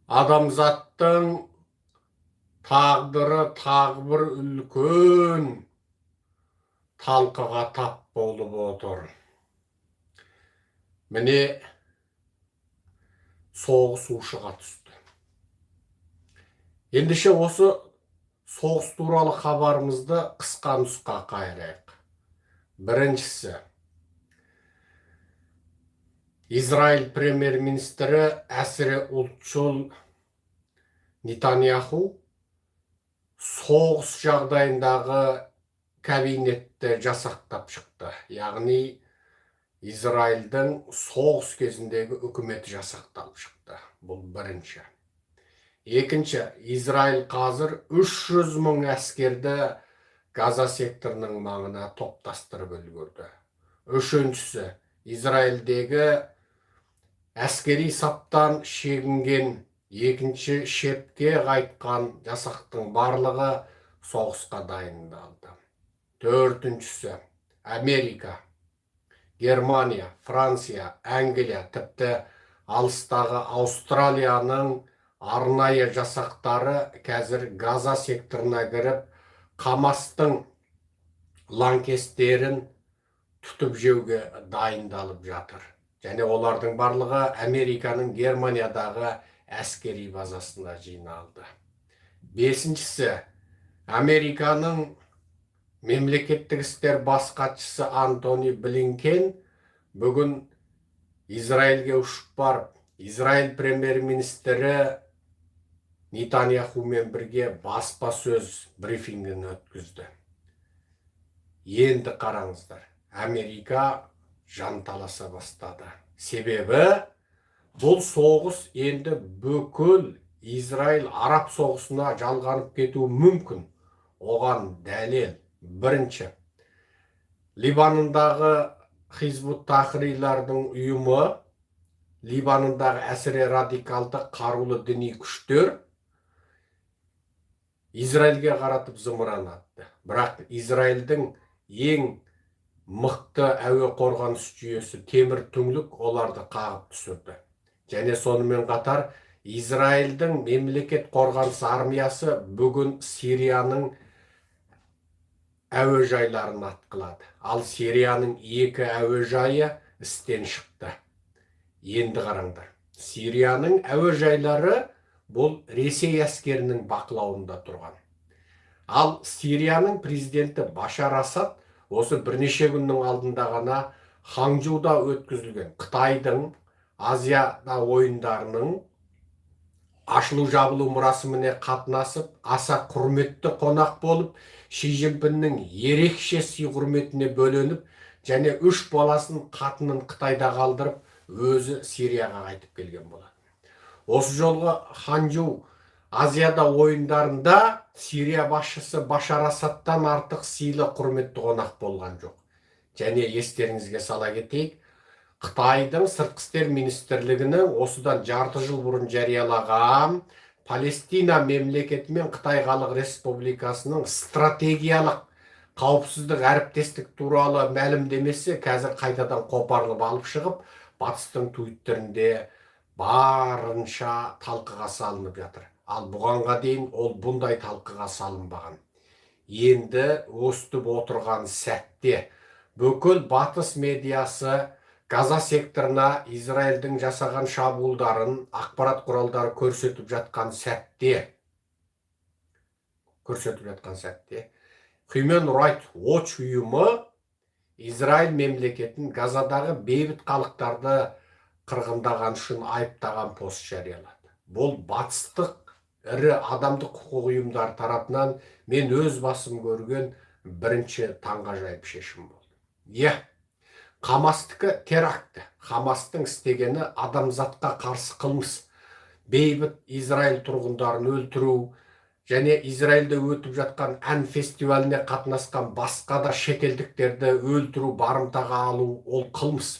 Адамзаттың тағдыры тағы бір үлкен талқыға тап болып отыр. Міне соғыс ушыға түсті. Ендеше осы соғыс туралы хабарымызды қысқа нұсқа қайырайық. Біріншісі, Израиль премьер-министрі әсіре ұлтшыл Нетаньяху соғыс жағдайындағы кабинетті жасақтап шықты. Яғни Израильдің соғыс кезіндегі үкіметі жасақталып шықты. Бұл бірінші. Екінші, Израиль қазір 300 мың әскерді Газа секторының маңына топтастырып үлгерді. Үшіншісі, Израильдегі әскери саптан шегінген екінші шепке қайтқан жасақтың барлығы соғысқа дайындалды. Төртіншісі, Америка, Германия, Франция, Англия, тіпті алыстағы Аустралияның арнайы жасақтары қазір Газа секторына кіріп, Хамастың лаңкестерін тұтып жеуге дайындалып жатыр. Және олардың барлығы Американың Германиядағы әскери базасына жиналды. Бесіншісі, Американың мемлекеттік істер бас хатшысы Антони Блинкен бүгін Израильге ұшып барып, Израиль премьер-министрі Нетаньяхумен бірге баспасөз брифингін өткізді. Енді қараңыздар, Америка жанталаса бастады. Себебі бұл соғыс енді бүкіл Израиль-Араб соғысына жалғанып кетуі мүмкін. Оған дәлел бірінші. Либанындағы Хизбут Тахрилардың ұйымы, Либанындағы әсіре радикалды қарулы діни күштер Израильге қаратып зымыран атты. Бірақ Израильдің ең мықты әуе қорғаныс жүйесі темір түңлік оларды қағып түсірді. Және сонымен қатар Израильдің мемлекет қорғаныс армиясы бүгін Сирияның әуежайларын атқылады. Ал Сирияның 2 әуежайы істен шықты. Енді қараңдар. Сирияның әуежайлары бұл Ресей әскерінің бақылауында тұрған. Ал Сирияның президенті Башар Асад осы бірнеше күннің алдында ғана Ханчжоуда өткізілген Қытайдың Азияда ойындарының ашылу жабылу мұрасыміне қатынасып, аса құрметті қонақ болып, Ши Цзиньпиннің ерекше сый құрметіне бөленіп, және 3 баласын қатынын Қытайда қалдырып, өзі Сирияға қайтып келген болады. Осы жолғы Ханчжоу Азияда ойындарында Сирия басшысы Башар Асадтан артық сыйлы құрметті қонақ болған жоқ. Және естеріңізге сала кетейік, Қытайдың сыртқы істер министрлігінің осыдан жарты жыл бұрын жариялаған Палестина мемлекеті мен Қытай Халық Республикасының стратегиялық қауіпсіздік әріптестік туралы мәлімдемесі қазір қайтадан қопарылып алып шығып, батыстың твиттерінде барынша талқыға салынып жатыр. Ал бұғанға дейін ол бұндай талқыға салынбаған. Енді өстіп отырған сәтте бүкіл батыс медиасы Газа секторына Израильдің жасаған шабуылдарын ақпарат құралдары көрсетіп жатқан сәтте Human Rights Watch ұйымы Израиль мемлекетін Газадағы бейбіт халықтарды қырғындаған үшін айыптаған пост жариялады. Бұл батыстық ірі адамдық құқық ұйымдар тарапынан мен өз басым көрген бірінші таңғажайып шешім болды. Хамастікі теракті. Хамастың істегені адамзатқа қарсы қылмыс. Бейбіт Израиль тұрғындарын өлтіру және Израильде өтіп жатқан ән фестиваліне қатынасқан басқа да шетелдіктерді өлтіру, барымтаға алу ол қылмыс.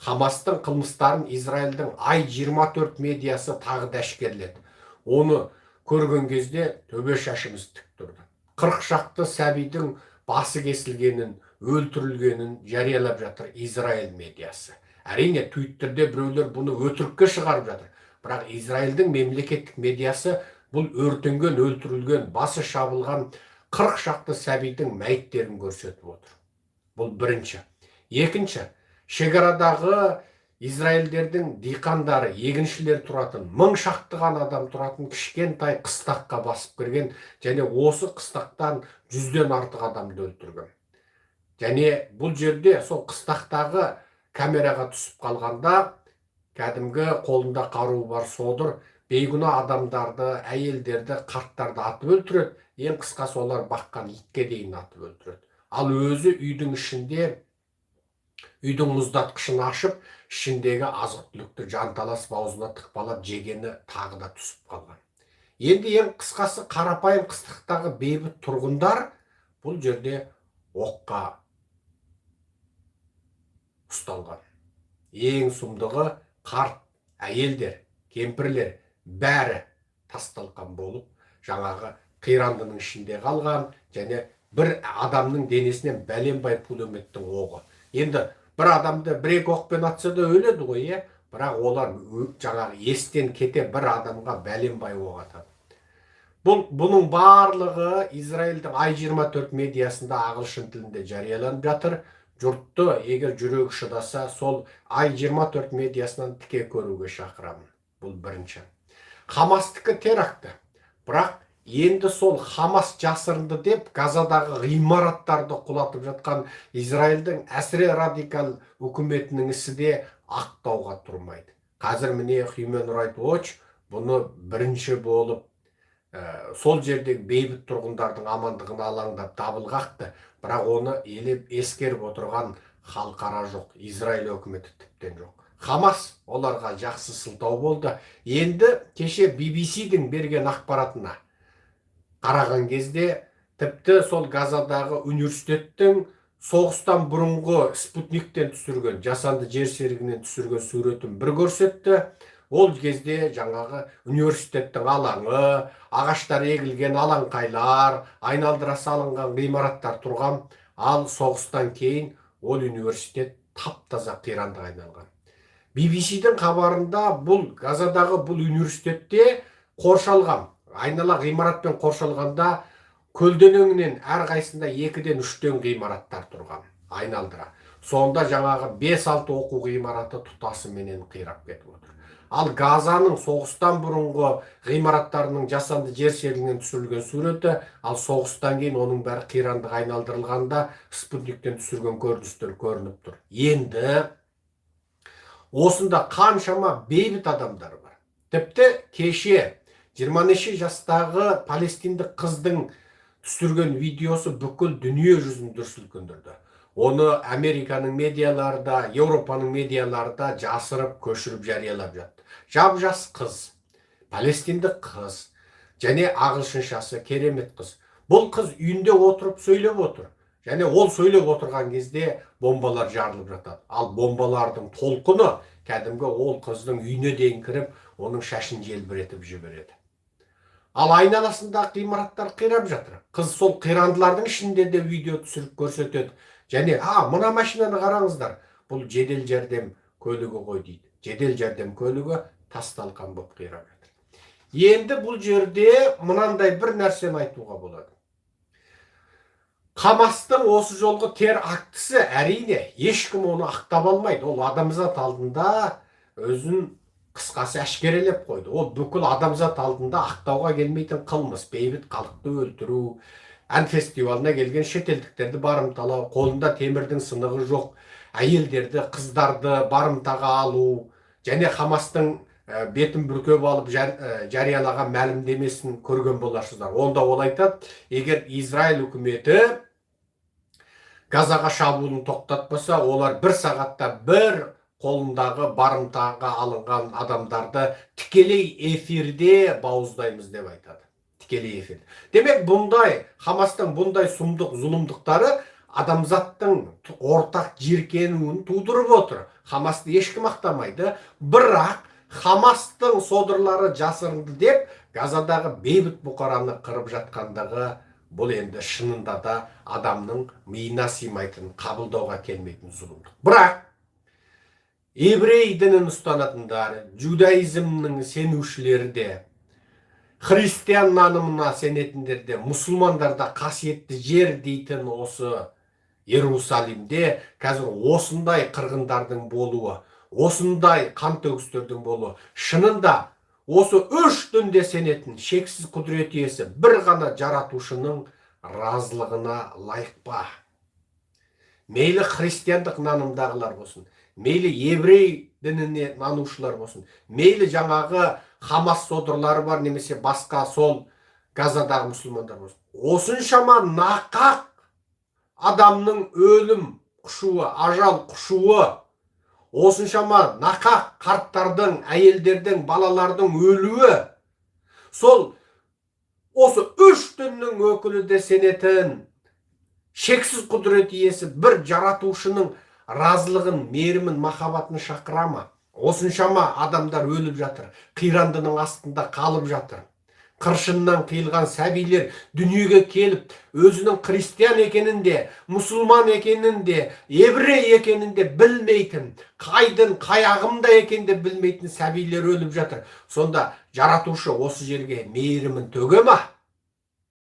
Хамастың қылмыстарын Израильдің I-24 медиасы тағы да әшкерледі. Оны көрген кезде төбе шашымыз тік тұрды. 40 шақты сәбидің басы кесілгенін, өлтірілгенін жариялап жатыр Израиль медиасы. Әрине, Твиттерде біреулер бұны өтірікке шығарып жатыр. Бірақ Израильдің мемлекеттік медиасы бұл өртенген, өлтірілген, басы шабылған 40 шақты сәбидің мәйіттерін көрсетіп отыр. Бұл бірінші. Екінші, шекарадағы Израильдердің диқандары, егіншілер тұратын, 1000 шақтыған адам тұратын кішкентай қыстаққа басып кірген, және осы қыстақтан 100-ден артық адамды өлтірген. Және бұл жерде сол қыстақтағы камераға түсіп қалғанда, кәдімгі қолында қаруы бар содыр бейгүнә адамдарды, әйелдерді, қарттарды атып өлтіреді. Ең қысқасы олар баққан итке дейін атып өлтіреді. Ал өзі үйдің ішінде, үйдің мұздатқышын ашып, ішіндегі азық-түлікті жанталасып аузына тықпалап жегені тағы да түсіп қалған. Енді ең қысқасы қарапайым қыстақтағы бейбіт тұрғындар бұл жерде оққа ұсталған. Ең сұмдығы қарт, әйелдер, кемпірлер бәрі тасталқан болып, жаңағы қирандының ішінде қалған, және бір адамның денесінен бәленбай пулеметтің оғы. Енді бір адамды бір-екі оқпен атса да өледі ғой, бірақ олар жаңағы естен кете бір адамға бәленбай оқ атады. Бұның барлығы Израильдің I-24 медиасында ағылшын тілінде жарияланып жатыр. Жұртты егер жүрегі шыдаса, сол I-24 медиасынан тіке көруге шақырамын. Бұл бірінші. Хамастікі теракті. Бірақ енді сол Хамас жасырынды деп Газадағы ғимараттарды құлатып жатқан Израильдің әсіре радикал үкіметінің ісі де ақтауға тұрмайды. Қазір міне Human Rights Watch бұны бірінші болып сол жердегі бейбіт тұрғындардың амандығын алаңдап дабыл қақты. Бірақ оны елеп ескеріп отырған халықара жоқ, Израиль өкіметі тіптен жоқ. Хамас оларға жақсы сылтау болды. Енді кеше BBC-дің берген ақпаратына қараған кезде, тіпті сол Газадағы университеттің соғыстан бұрынғы спутниктен түсірген, жасанды жер серігінен түсірген суретін бір көрсетті. Ол кезде жаңағы университеттің алаңы, ағаштар егілген алаңқайлар, айналдыра салынған ғимараттар тұрған. Ал соғыстан кейін ол университет тап-таза қирандыға айналған. BBC-дің хабарында бұл Газадағы бұл университетте қоршалған, айнала ғимаратпен қоршалғанда көлденеңінен әрқайсында 2-ден 3-тен ғимараттар тұрған, айналдыра. Сонда жаңағы 5-6 оқу ғимараты тұтасыменен қирап кетіп отыр. Ал Газаның соғыстан бұрынғы ғимараттарының жасанды жер серігінен түсірілген суреті, ал соғыстан кейін оның бәрі қирандыға айналдырылғанда спутниктен түсірген көріністер көрініп тұр. Енді осында қаншама бейбіт адамдар бар. Тіпті кеше 20 жастағы палестиндік қыздың түсірген видеосы бүкіл дүние жүзін дүр сілкіндірді. Оны Американың медиаларда, Еуропаның медиаларда жасырып, көшіріп жариялап жатты. Жап-жас қыз, палестиндік қыз, және ағылшыншасы керемет қыз. Бұл қыз үйінде отырып сөйлеп отыр. Және ол сөйлеп отырған кезде бомбалар жарылып жатады. Ал бомбалардың толқыны кәдімгі ол қыздың үйіне дейін кіріп, оның шашын желбіретіп жібереді. Ал айналасында ғимараттар қирап жатыр. Қыз сол қирандылардың ішінде де видео түсіріп көрсетеді. Және, мына машинаны қараңыздар, бұл жедел жәрдем көлігі ғой дейді. Жедел жәрдем көлігі тасталқан болып қирап жатыр. Енді бұл жерде мынандай бір нәрсені айтуға болады. Хамастың осы жолғы терактісі әрине ешкім оны ақтап алмайды. Ол адамзат алдында өзін қысқасы әшкерелеп қойды. Ол бүкіл адамзат алдында ақтауға келмейтін қылмыс, бейбіт халықты өлтіру, ән фестивалына келген шетелдіктерді барымталау, қолында темірдің сынығы жоқ, әйелдерді, қыздарды барымтаға алу, және Хамастың бетін бүркеп алып жариялаған мәлімдемесін көрген боларсыздар. Онда ол айтады, егер Израиль үкіметі Газаға шабуылын тоқтатпаса, олар 1 сағатта бір қолындағы барымтаға алынған адамдарды тікелей эфирде бауыздаймыз деп айтады. Тікелей эфир. Демек, Хамастың бұндай сұмдық, зұлымдықтары адамзаттың ортақ жиіркенуін тудырып отыр. Хамасты ешкім ақтамайды, бірақ Хамастың содырлары жасырынды деп Газадағы бейбіт бұқараны қырып жатқандағы бұл енді шынында да адамның миына сыймайтын, қабылдауға келмейтін зұлымдық. Бірақ еврей дінін ұстанатындар, judaizmнің сенушілері де, христиан нанымына сенетіндер де, мұсылмандарда қасиетті жер дейтін осы Иерусалимде қазір осындай қырғындардың болуы, осындай қан төгістердің болуы, шынында осы үш дінде сенетін шексіз құдірет иесі бір ғана жаратушының разылығына лайық па? Мейлі христиандық нанымдағылар болсын, мейлі еврей дініне нанушылар болсын, мейлі жаңағы Хамас содырлары бар, немесе басқа сол Газадағы мұсылмандар болсын, осыншама нақақ адамның өлім құшуы, ажал құшуы, осыншама нақақ қарттардың, әйелдердің, балалардың өлуі, сол осы үш діннің өкілі де сенетін шексіз құдірет иесі бір жаратушының разылығын, мейірімін, махаббатын шақыра ма? Осыншама адамдар өліп жатыр, қирандының астында қалып жатыр. Қыршыннан қиылған сәбилер дүниеге келіп, өзінің христиан екенін де, мұсылман екенін де, еврей екенін де білмейтін, қайдың, қай ағымда екенін де білмейтін сәбилер өліп жатыр. Сонда жаратушы осы жерге мейірімін төге ма?